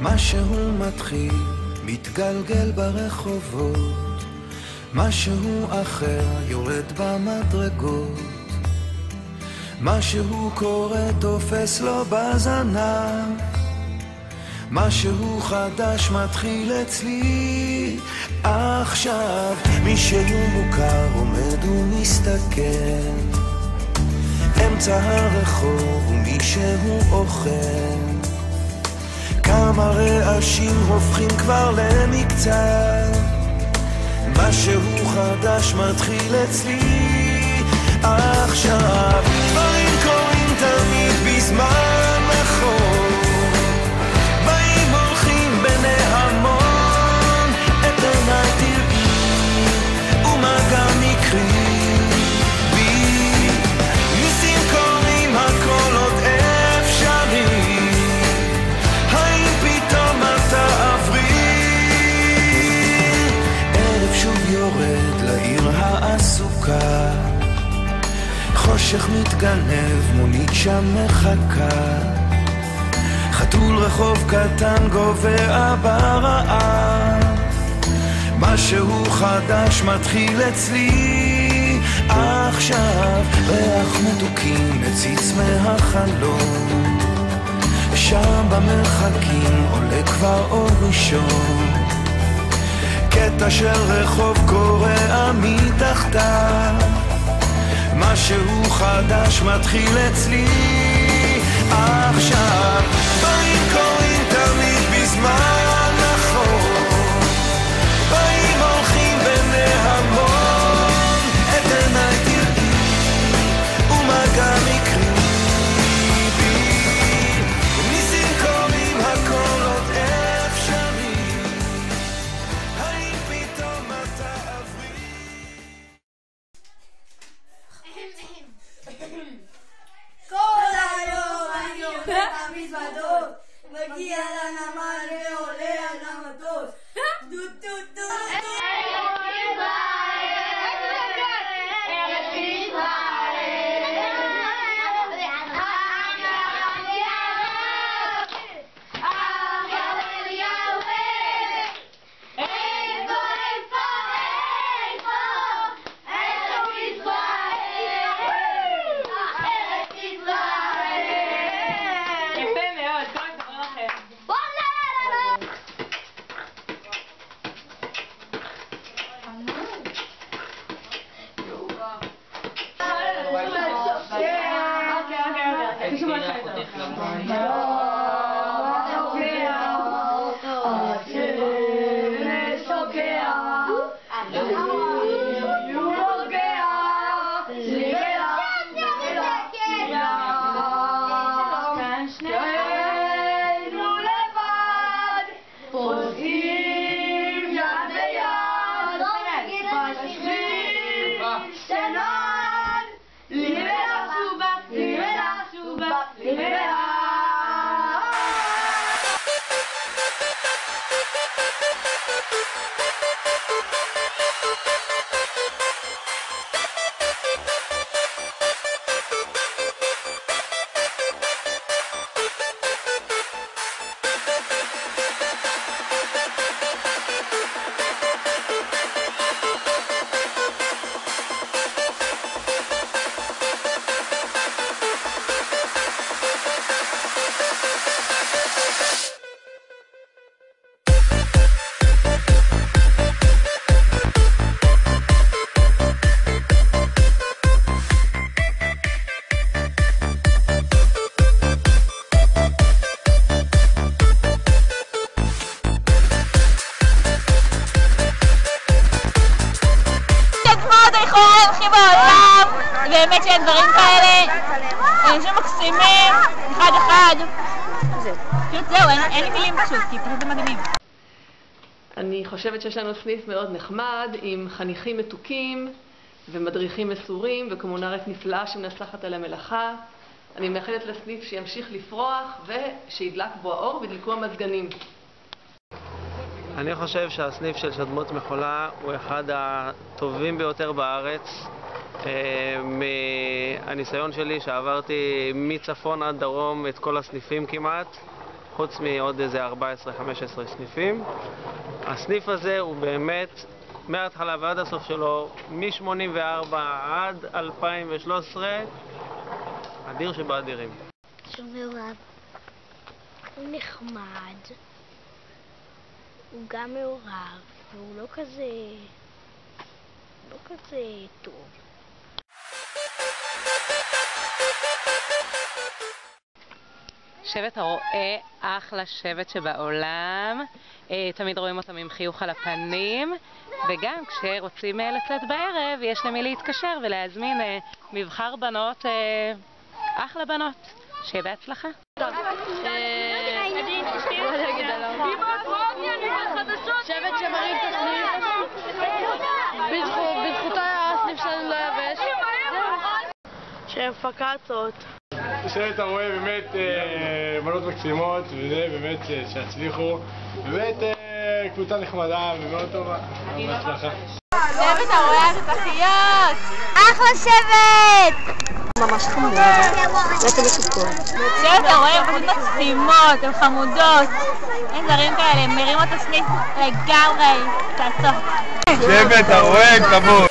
משהו מתחיל, מתגלגל ברחובות, משהו אחר יורד במדרגות, משהו קורה תופס לו בזנב, משהו חדש מתחיל אצלי עכשיו. מישהו מוכר עומד ומסתכל אמצע הרחוב ומישהו אוכל, כמה רעשים הופכים כבר למקצת, משהו חדש מתחיל אצלי עכשיו. דברים קורים תמיד בזמן נכון, באים הולכים בני המון, את עיניי תראי ומה גם נקרי בי, ניסים קורים הכל עוד אפשרי, האם פתאום את תעברי? ערב שוב יורד לעיר העסוקה, חושך מתגנב, מונית שם מחכה, חתול רחוב קטן גובע ברעב, משהו חדש מתחיל אצלי עכשיו. ריח מתוקים מציץ מהחלום, שם במרחקים עולה כבר אור ראשון, קטע של רחוב קורע מתחתיו, משהו חדש מתחיל אצלי עכשיו. דברים קורים תמיד בזמן נכון, באים הולכים בני המון, את עיניי תראי ומה גם יקרי בי, ניסים קורים הכל עוד אפשרי, האם פתאום את תעברי? כל היום אני עובד במזוודות, מגיע לנמל ועולה על המטוס, דו דו דו דו. באמת שאין דברים כאלה, אנשים מקסימים, אחד אחד. פשוט זהו, אין לי מילים פשוט, כי פשוט זה מדהים. אני חושבת שיש לנו סניף מאוד נחמד, עם חניכים מתוקים ומדריכים מסורים וקומונרית נפלאה שמנסחת על המלאכה. אני מאחלת לסניף שימשיך לפרוח ושידלק בו האור ודלקו המזגנים. אני חושב שהסניף של שדמות מחולה הוא אחד הטובים ביותר בארץ. מהניסיון שלי שעברתי מצפון עד דרום את כל הסניפים כמעט, חוץ מעוד איזה 14-15 סניפים. הסניף הזה הוא באמת, מההתחלה ועד הסוף שלו, מ-84 עד 2013, אדיר שבאדירים. שומר רב, הוא נחמד, הוא גם מעורב, והוא לא כזה טוב. שבט הרועה, אחלה שבט שבעולם, תמיד רואים אותם עם חיוך על הפנים, וגם כשרוצים לצאת בערב יש למי להתקשר ולהזמין מבחר בנות, אחלה בנות, שיהיה בהצלחה. שבט שמרים את הסניף, בזכותו הסניף שלנו לא יבש. שהם פקצות. שבט הרועה באמת בנות מקסימות, וזה באמת שהצליחו, באמת קבוצה נחמדה ומאוד טובה. בהצלחה. שבט הרועה התותחיות! אחלה שבט! ממש חמודה. ואתם משוקות. שבט הרועה הם פשוט מקסימות, הם חמודות. אין זרים כאלה, הם מרימות את הסניף לגמרי, תעצות. שבט הרועה כבוד!